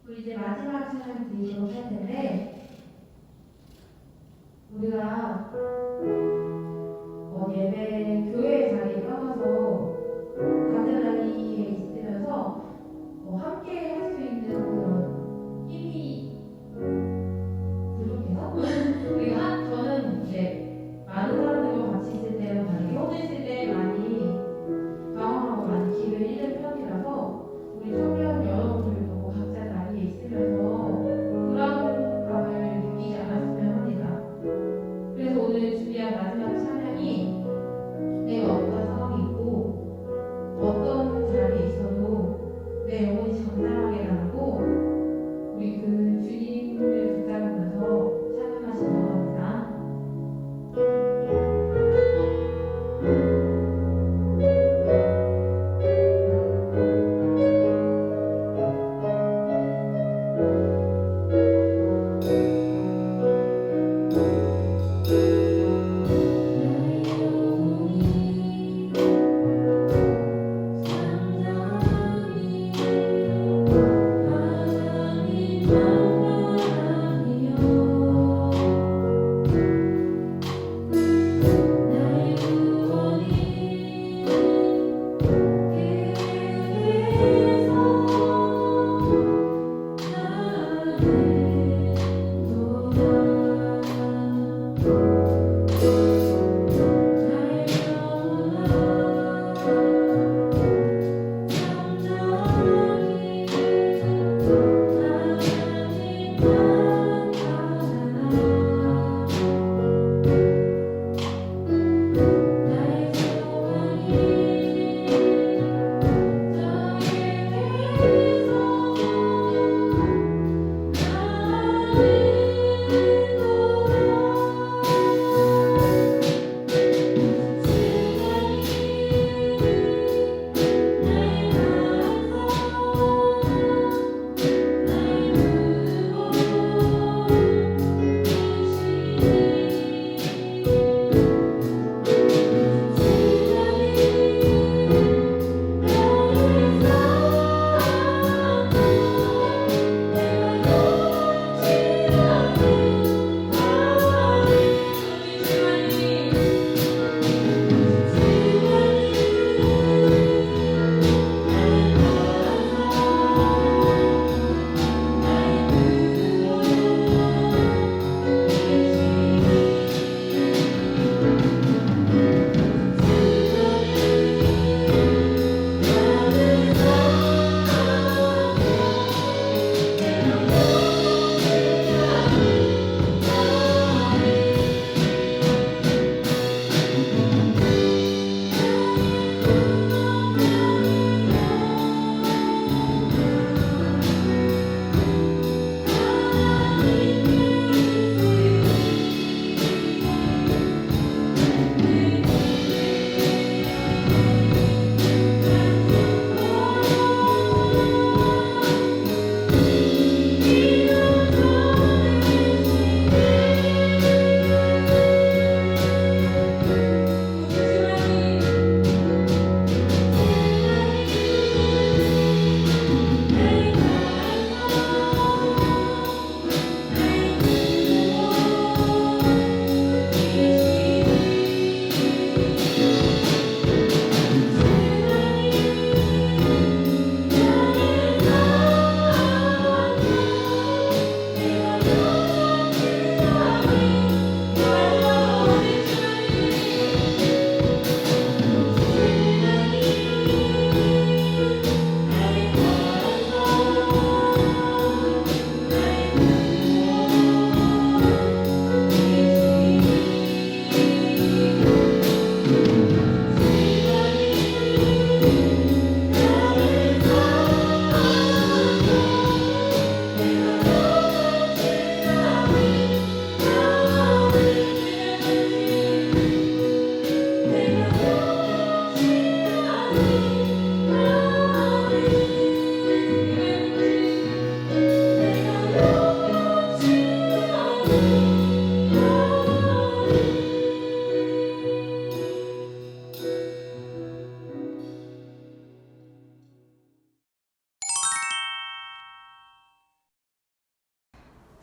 우리 이제 마지막 시간 드리도록 할 텐데, 우리가 예배 교회 자리에 떠나서 가드라리에 있으면서 함께 할 수 있는 그런 힘이 부족해서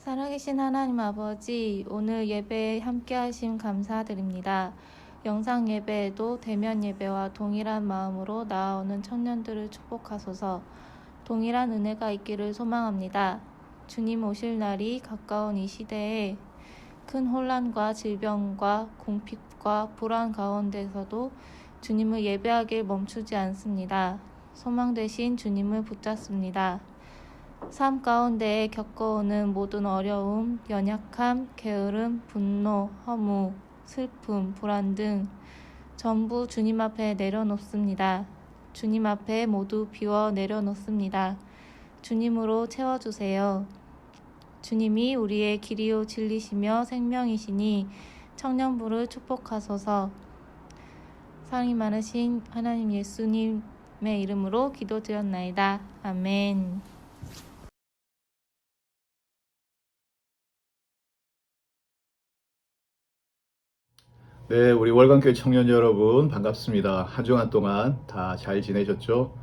살아계신 하나님 아버지, 오늘 예배에 함께 하심 감사드립니다. 영상 예배에도 대면 예배와 동일한 마음으로 나아오는 청년들을 축복하소서. 동일한 은혜가 있기를 소망합니다. 주님 오실 날이 가까운 이 시대에 큰 혼란과 질병과 공핍과 불안 가운데서도 주님을 예배하길 멈추지 않습니다. 소망 되신 주님을 붙잡습니다. 삶 가운데 겪어오는 모든 어려움, 연약함, 게으름, 분노, 허무, 슬픔, 불안 등 전부 주님 앞에 내려놓습니다. 주님 앞에 모두 비워 내려놓습니다. 주님으로 채워주세요. 주님이 우리의 길이요 진리시며 생명이시니 청년부를 축복하소서. 사랑이 많으신 하나님 예수님의 이름으로 기도드렸나이다. 아멘. 네, 우리 월간교회 청년 여러분 반갑습니다. 한 주간 동안 다 잘 지내셨죠?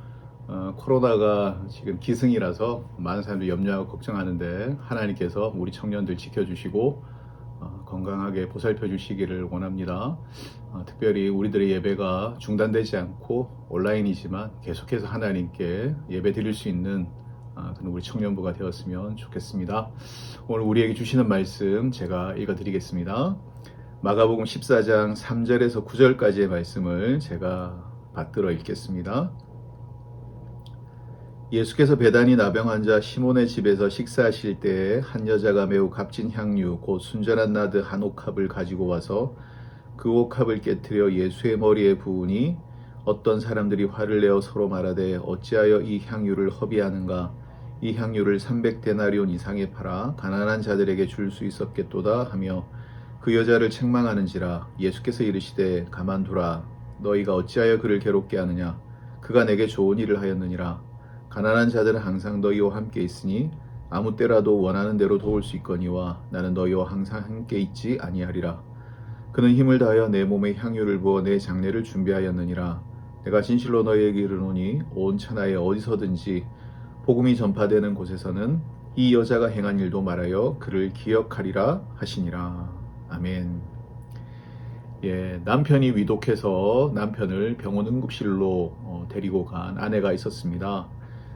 코로나가 지금 기승이라서 많은 사람들이 염려하고 걱정하는데 하나님께서 우리 청년들 지켜주시고 건강하게 보살펴 주시기를 원합니다. 특별히 우리들의 예배가 중단되지 않고 온라인이지만 계속해서 하나님께 예배 드릴 수 있는 그런 우리 청년부가 되었으면 좋겠습니다. 오늘 우리에게 주시는 말씀 제가 읽어드리겠습니다. 마가복음 14장 3절에서 9절까지의 말씀을 제가 받들어 읽겠습니다. 예수께서 베다니 나병 환자 시몬의 집에서 식사하실 때에 한 여자가 매우 값진 향유 곧 순전한 나드 한 옥합을 가지고 와서 그 옥합을 깨뜨려 예수의 머리에 부으니 어떤 사람들이 화를 내어 서로 말하되 어찌하여 이 향유를 허비하는가? 이 향유를 300데나리온 이상에 팔아 가난한 자들에게 줄 수 있었겠도다 하며 그 여자를 책망하는지라. 예수께서 이르시되 가만두라. 너희가 어찌하여 그를 괴롭게 하느냐? 그가 내게 좋은 일을 하였느니라. 가난한 자들은 항상 너희와 함께 있으니 아무 때라도 원하는 대로 도울 수 있거니와 나는 너희와 항상 함께 있지 아니하리라. 그는 힘을 다하여 내 몸에 향유를 부어 내 장례를 준비하였느니라. 내가 진실로 너희에게 이르노니 온 천하에 어디서든지 복음이 전파되는 곳에서는 이 여자가 행한 일도 말하여 그를 기억하리라 하시니라. 아멘. 남편이 위독해서 남편을 병원 응급실로 데리고 간 아내가 있었습니다.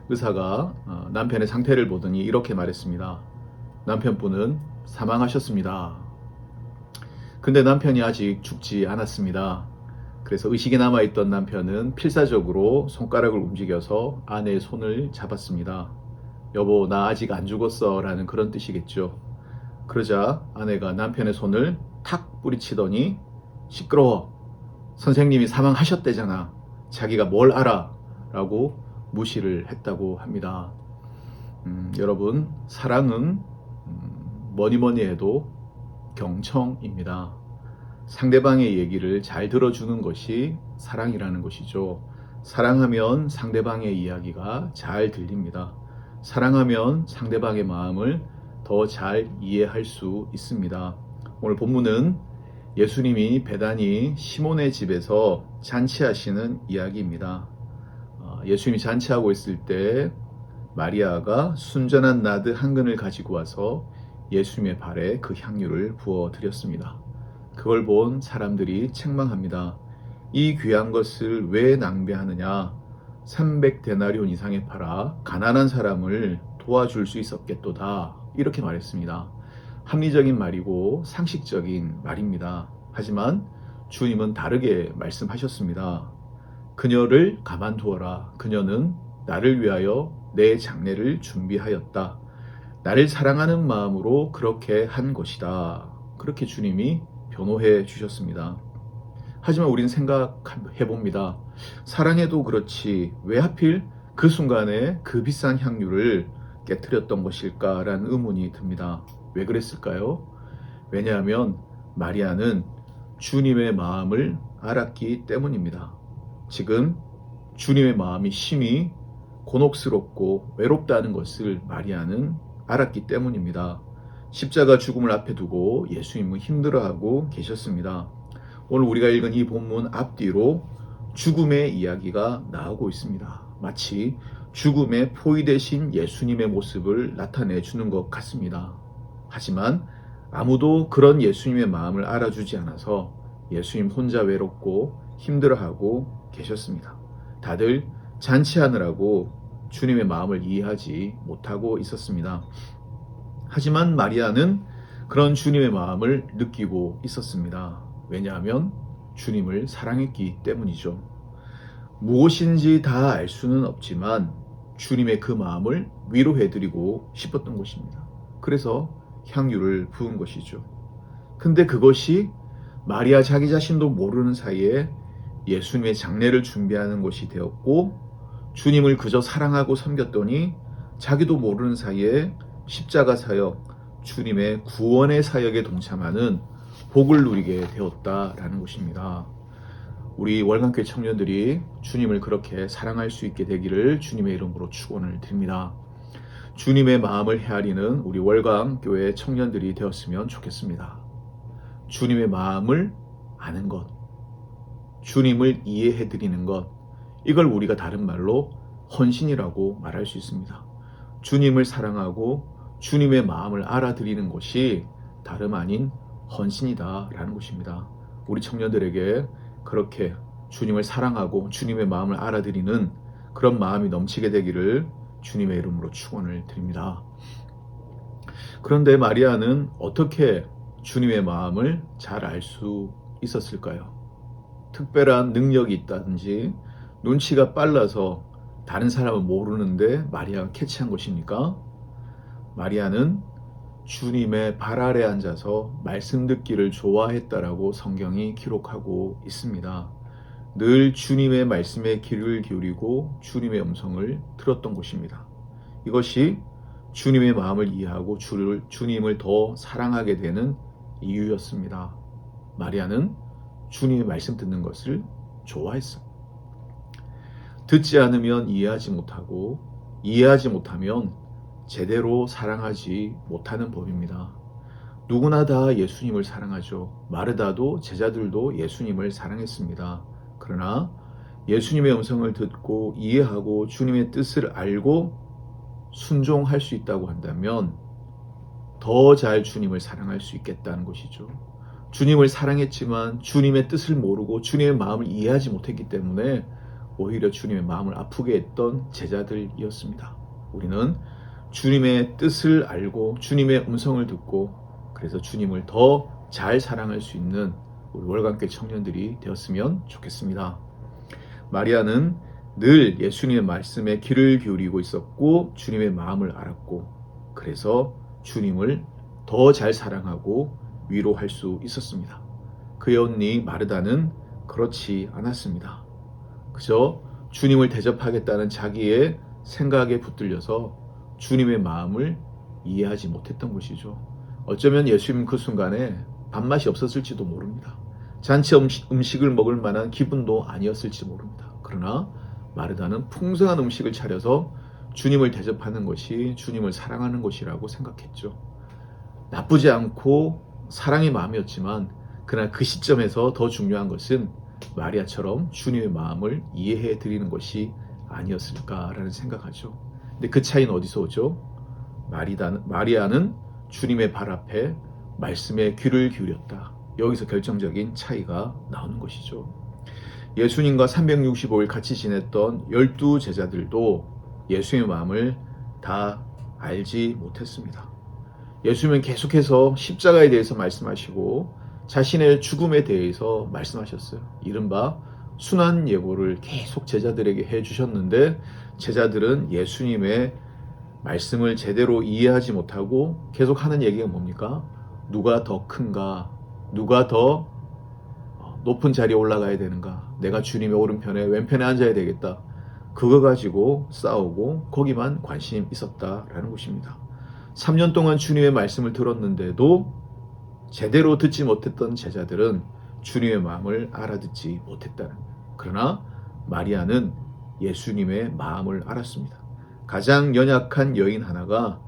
의사가 남편의 상태를 보더니 이렇게 말했습니다. 남편분은 사망하셨습니다. 근데 남편이 아직 죽지 않았습니다. 그래서 의식이 남아있던 남편은 필사적으로 손가락을 움직여서 아내의 손을 잡았습니다. 여보, 나 아직 안 죽었어 라는 그런 뜻이겠죠. 그러자 아내가 남편의 손을 탁 뿌리치더니 시끄러워. 선생님이 사망하셨대잖아. 자기가 뭘 알아? 라고 무시를 했다고 합니다. 여러분, 사랑은 뭐니 해도 경청입니다. 상대방의 얘기를 잘 들어주는 것이 사랑이라는 것이죠. 사랑하면 상대방의 이야기가 잘 들립니다. 사랑하면 상대방의 마음을 더 잘 이해할 수 있습니다. 오늘 본문은 예수님이 베다니 시몬의 집에서 잔치하시는 이야기입니다. 예수님이 잔치하고 있을 때 마리아가 순전한 나드 한 근을 가지고 와서 예수님의 발에 그 향유를 부어 드렸습니다. 그걸 본 사람들이 책망합니다. 이 귀한 것을 왜 낭비하느냐? 300데나리온 이상에 팔아 가난한 사람을 도와줄 수 있었겠도다. 이렇게 말했습니다. 합리적인 말이고 상식적인 말입니다. 하지만 주님은 다르게 말씀하셨습니다. 그녀를 가만두어라. 그녀는 나를 위하여 내 장례를 준비하였다. 나를 사랑하는 마음으로 그렇게 한 것이다. 그렇게 주님이 변호해 주셨습니다. 하지만 우리는 생각해 봅니다. 사랑해도 그렇지 왜 하필 그 순간에 그 비싼 향유를 깨뜨렸던 것일까라는 의문이 듭니다. 왜 그랬을까요? 왜냐하면 마리아는 주님의 마음을 알았기 때문입니다. 지금 주님의 마음이 심히 곤혹스럽고 외롭다는 것을 마리아는 알았기 때문입니다. 십자가 죽음을 앞에 두고 예수님은 힘들어하고 계셨습니다. 오늘 우리가 읽은 이 본문 앞뒤로 죽음의 이야기가 나오고 있습니다. 마치 죽음의 포위되신 예수님의 모습을 나타내 주는 것 같습니다. 하지만 아무도 그런 예수님의 마음을 알아주지 않아서 예수님 혼자 외롭고 힘들어하고 계셨습니다. 다들 잔치하느라고 주님의 마음을 이해하지 못하고 있었습니다. 하지만 마리아는 그런 주님의 마음을 느끼고 있었습니다. 왜냐하면 주님을 사랑했기 때문이죠. 무엇인지 다 알 수는 없지만 주님의 그 마음을 위로해드리고 싶었던 것입니다. 그래서 향유를 부은 것이죠. 근데 그것이 마리아 자기 자신도 모르는 사이에 예수님의 장례를 준비하는 것이 되었고 주님을 그저 사랑하고 섬겼더니 자기도 모르는 사이에 십자가 사역, 주님의 구원의 사역에 동참하는 복을 누리게 되었다라는 것입니다. 우리 월간교회 청년들이 주님을 그렇게 사랑할 수 있게 되기를 주님의 이름으로 축원을 드립니다. 주님의 마음을 헤아리는 우리 월간교회 청년들이 되었으면 좋겠습니다. 주님의 마음을 아는 것, 주님을 이해해드리는 것, 이걸 우리가 다른 말로 헌신이라고 말할 수 있습니다. 주님을 사랑하고 주님의 마음을 알아드리는 것이 다름 아닌 헌신이다라는 것입니다. 우리 청년들에게 그렇게 주님을 사랑하고 주님의 마음을 알아드리는 그런 마음이 넘치게 되기를 주님의 이름으로 축원을 드립니다. 그런데 마리아는 어떻게 주님의 마음을 잘 알 수 있었을까요? 특별한 능력이 있다든지 눈치가 빨라서 다른 사람은 모르는데 마리아가 캐치한 것입니까? 마리아는 주님의 발 아래 앉아서 말씀 듣기를 좋아했다라고 성경이 기록하고 있습니다. 늘 주님의 말씀에 귀를 기울이고 주님의 음성을 들었던 것입니다. 이것이 주님의 마음을 이해하고 주님을 더 사랑하게 되는 이유였습니다. 마리아는 주님의 말씀 듣는 것을 좋아했어요. 듣지 않으면 이해하지 못하고 이해하지 못하면 제대로 사랑하지 못하는 법입니다. 누구나 다 예수님을 사랑하죠. 마르다도 제자들도 예수님을 사랑했습니다. 그러나 예수님의 음성을 듣고 이해하고 주님의 뜻을 알고 순종할 수 있다고 한다면 더 잘 주님을 사랑할 수 있겠다는 것이죠. 주님을 사랑했지만 주님의 뜻을 모르고 주님의 마음을 이해하지 못했기 때문에 오히려 주님의 마음을 아프게 했던 제자들이었습니다. 우리는 주님의 뜻을 알고 주님의 음성을 듣고 그래서 주님을 더 잘 사랑할 수 있는 우리 월간교회 청년들이 되었으면 좋겠습니다. 마리아는 늘 예수님의 말씀에 귀를 기울이고 있었고 주님의 마음을 알았고 그래서 주님을 더 잘 사랑하고 위로할 수 있었습니다. 그의 언니 마르다는 그렇지 않았습니다. 그저 주님을 대접하겠다는 자기의 생각에 붙들려서 주님의 마음을 이해하지 못했던 것이죠. 어쩌면 예수님 그 순간에 밥맛이 없었을지도 모릅니다. 잔치 음식을 먹을 만한 기분도 아니었을지 모릅니다. 그러나 마르다는 풍성한 음식을 차려서 주님을 대접하는 것이 주님을 사랑하는 것이라고 생각했죠. 나쁘지 않고 사랑의 마음이었지만 그러나 그 시점에서 더 중요한 것은 마리아처럼 주님의 마음을 이해해 드리는 것이 아니었을까라는 생각하죠. 근데 그 차이는 어디서 오죠? 마리아는 주님의 발 앞에 말씀에 귀를 기울였다. 여기서 결정적인 차이가 나오는 것이죠. 예수님과 365일 같이 지냈던 12 제자들도 예수님의 마음을 다 알지 못했습니다. 예수님은 계속해서 십자가에 대해서 말씀하시고 자신의 죽음에 대해서 말씀하셨어요. 이른바 순환 예고를 계속 제자들에게 해주셨는데 제자들은 예수님의 말씀을 제대로 이해하지 못하고 계속 하는 얘기가 뭡니까? 누가 더 큰가? 누가 더 높은 자리에 올라가야 되는가? 내가 주님의 오른편에 왼편에 앉아야 되겠다. 그거 가지고 싸우고 거기만 관심 있었다라는 것입니다. 3년 동안 주님의 말씀을 들었는데도 제대로 듣지 못했던 제자들은 주님의 마음을 알아듣지 못했다는 거예요. 그러나 마리아는 예수님의 마음을 알았습니다. 가장 연약한 여인 하나가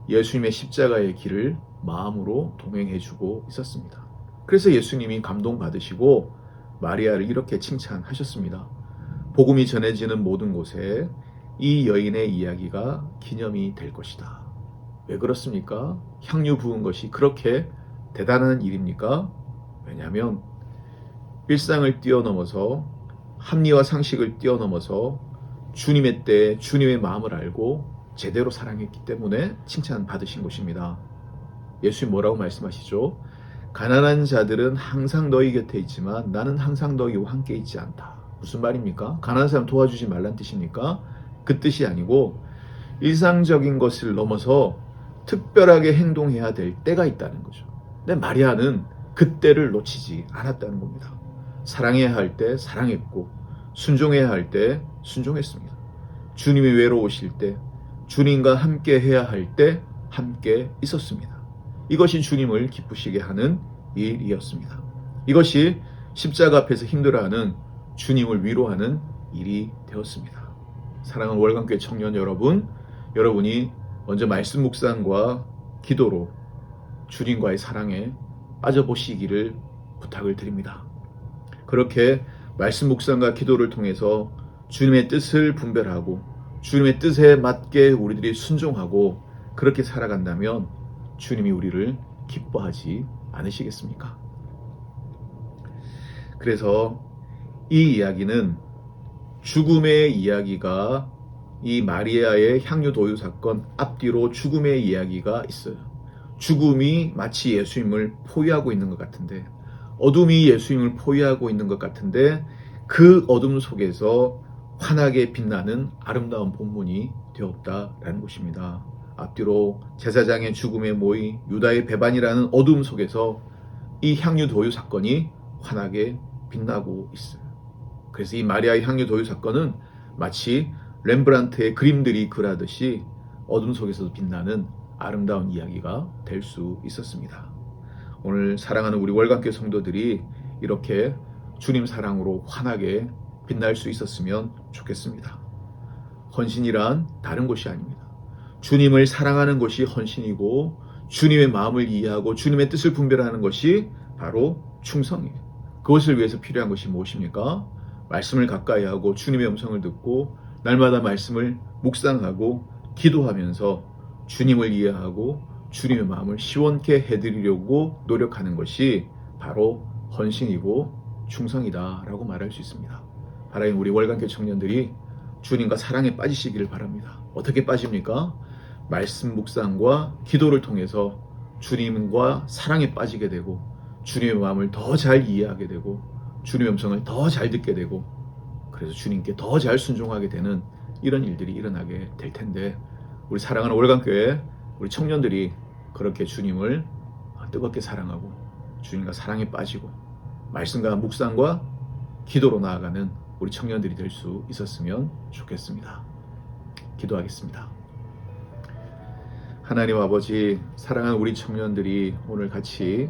예수님의 십자가의 길을 마음으로 동행해주고 있었습니다. 그래서 예수님이 감동받으시고 마리아를 이렇게 칭찬하셨습니다. 복음이 전해지는 모든 곳에 이 여인의 이야기가 기념이 될 것이다. 왜 그렇습니까? 향유 부은 것이 그렇게 대단한 일입니까? 왜냐하면 일상을 뛰어넘어서 합리와 상식을 뛰어넘어서 주님의 때에 주님의 마음을 알고 제대로 사랑했기 때문에 칭찬받으신 것입니다. 예수님 뭐라고 말씀하시죠? 가난한 자들은 항상 너희 곁에 있지만 나는 항상 너희와 함께 있지 않다. 무슨 말입니까? 가난한 사람 도와주지 말란 뜻입니까? 그 뜻이 아니고 일상적인 것을 넘어서 특별하게 행동해야 될 때가 있다는 거죠. 근데 마리아는 그 때를 놓치지 않았다는 겁니다. 사랑해야 할 때 사랑했고 순종해야 할 때 순종했습니다. 주님이 외로우실 때 주님과 함께 해야 할 때 함께 있었습니다. 이것이 주님을 기쁘시게 하는 일이었습니다. 이것이 십자가 앞에서 힘들어하는 주님을 위로하는 일이 되었습니다. 사랑하는 월간교회 청년 여러분, 여러분이 먼저 말씀 묵상과 기도로 주님과의 사랑에 빠져보시기를 부탁을 드립니다. 그렇게 말씀 묵상과 기도를 통해서 주님의 뜻을 분별하고 주님의 뜻에 맞게 우리들이 순종하고 그렇게 살아간다면 주님이 우리를 기뻐하지 않으시겠습니까? 그래서 이 이야기는 죽음의 이야기가 이 마리아의 향유 도유 사건 앞뒤로 죽음의 이야기가 있어요. 죽음이 마치 예수님을 포위하고 있는 것 같은데, 어둠이 예수님을 포위하고 있는 것 같은데, 그 어둠 속에서 환하게 빛나는 아름다운 본문이 되었다라는 것입니다. 앞뒤로 제사장의 죽음의 모의, 유다의 배반이라는 어둠 속에서 이 향유 도유 사건이 환하게 빛나고 있어요. 그래서 이 마리아의 향유 도유 사건은 마치 렘브란트의 그림들이 그라듯이 어둠 속에서도 빛나는 아름다운 이야기가 될 수 있었습니다. 오늘 사랑하는 우리 월간교회 성도들이 이렇게 주님 사랑으로 환하게 빛날 수 있었으면 좋겠습니다. 헌신이란 다른 것이 아닙니다. 주님을 사랑하는 것이 헌신이고, 주님의 마음을 이해하고 주님의 뜻을 분별하는 것이 바로 충성이에요. 그것을 위해서 필요한 것이 무엇입니까? 말씀을 가까이 하고 주님의 음성을 듣고 날마다 말씀을 묵상하고 기도하면서 주님을 이해하고 주님의 마음을 시원케 해드리려고 노력하는 것이 바로 헌신이고 충성이다라고 말할 수 있습니다. 하나님, 우리 월간교회 청년들이 주님과 사랑에 빠지시기를 바랍니다. 어떻게 빠집니까? 말씀 묵상과 기도를 통해서 주님과 사랑에 빠지게 되고, 주님의 마음을 더 잘 이해하게 되고, 주님의 음성을 더 잘 듣게 되고, 그래서 주님께 더 잘 순종하게 되는 이런 일들이 일어나게 될 텐데, 우리 사랑하는 월간교회 우리 청년들이 그렇게 주님을 뜨겁게 사랑하고 주님과 사랑에 빠지고 말씀과 묵상과 기도로 나아가는 우리 청년들이 될 수 있었으면 좋겠습니다. 기도하겠습니다. 하나님 아버지, 사랑하는 우리 청년들이 오늘 같이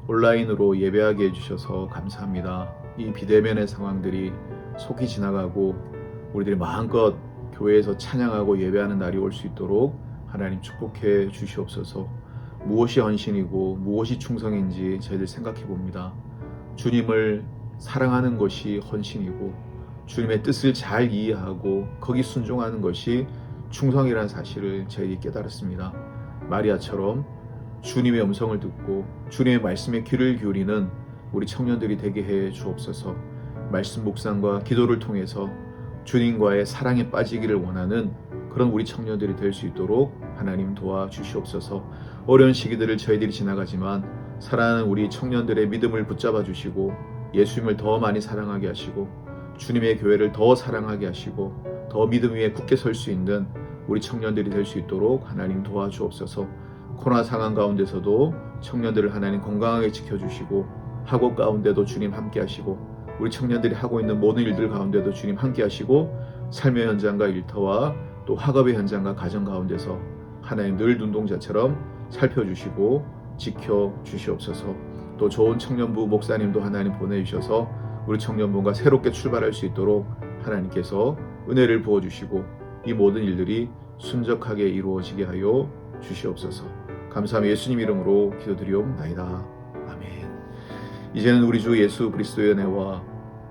온라인으로 예배하게 해주셔서 감사합니다. 이 비대면의 상황들이 속히 지나가고 우리들이 마음껏 교회에서 찬양하고 예배하는 날이 올 수 있도록 하나님 축복해 주시옵소서. 무엇이 헌신이고 무엇이 충성인지 저희들 생각해 봅니다. 주님을 사랑하는 것이 헌신이고 주님의 뜻을 잘 이해하고 거기 순종하는 것이 충성이라는 사실을 저희들이 깨달았습니다. 마리아처럼 주님의 음성을 듣고 주님의 말씀에 귀를 기울이는 우리 청년들이 되게 해 주옵소서. 말씀 묵상과 기도를 통해서 주님과의 사랑에 빠지기를 원하는 그런 우리 청년들이 될 수 있도록 하나님 도와주시옵소서. 어려운 시기들을 저희들이 지나가지만 사랑하는 우리 청년들의 믿음을 붙잡아 주시고 예수님을 더 많이 사랑하게 하시고 주님의 교회를 더 사랑하게 하시고 더 믿음 위에 굳게 설 수 있는 우리 청년들이 될 수 있도록 하나님 도와주옵소서. 코로나 상황 가운데서도 청년들을 하나님 건강하게 지켜주시고 학업 가운데도 주님 함께 하시고 우리 청년들이 하고 있는 모든 일들 가운데도 주님 함께 하시고 삶의 현장과 일터와 또 학업의 현장과 가정 가운데서 하나님 늘 눈동자처럼 살펴주시고 지켜주시옵소서. 또 좋은 청년부 목사님도 하나님 보내주셔서 우리 청년부가 새롭게 출발할 수 있도록 하나님께서 은혜를 부어주시고 이 모든 일들이 순적하게 이루어지게 하여 주시옵소서. 감사하며 예수님 이름으로 기도드리옵나이다. 아멘. 이제는 우리 주 예수 그리스도의 은혜와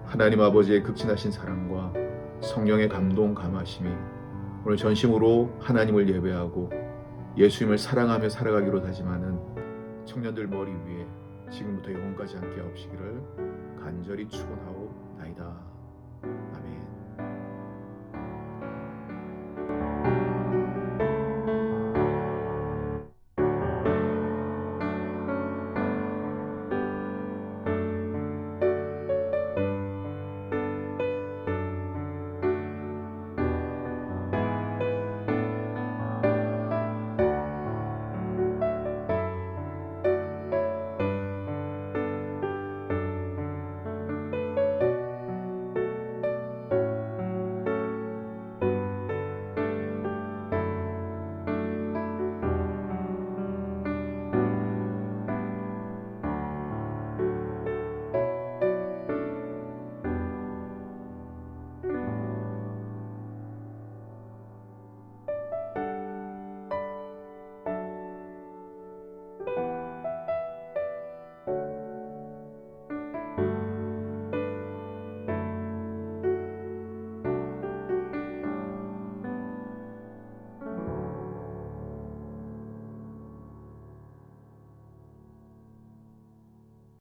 하나님 아버지의 극진하신 사랑과 성령의 감동 감하심이 오늘 전심으로 하나님을 예배하고 예수님을 사랑하며 살아가기로 다짐하는 청년들 머리 위에 지금부터 영원까지 함께 하옵시기를 간절히 축원하옵나이다.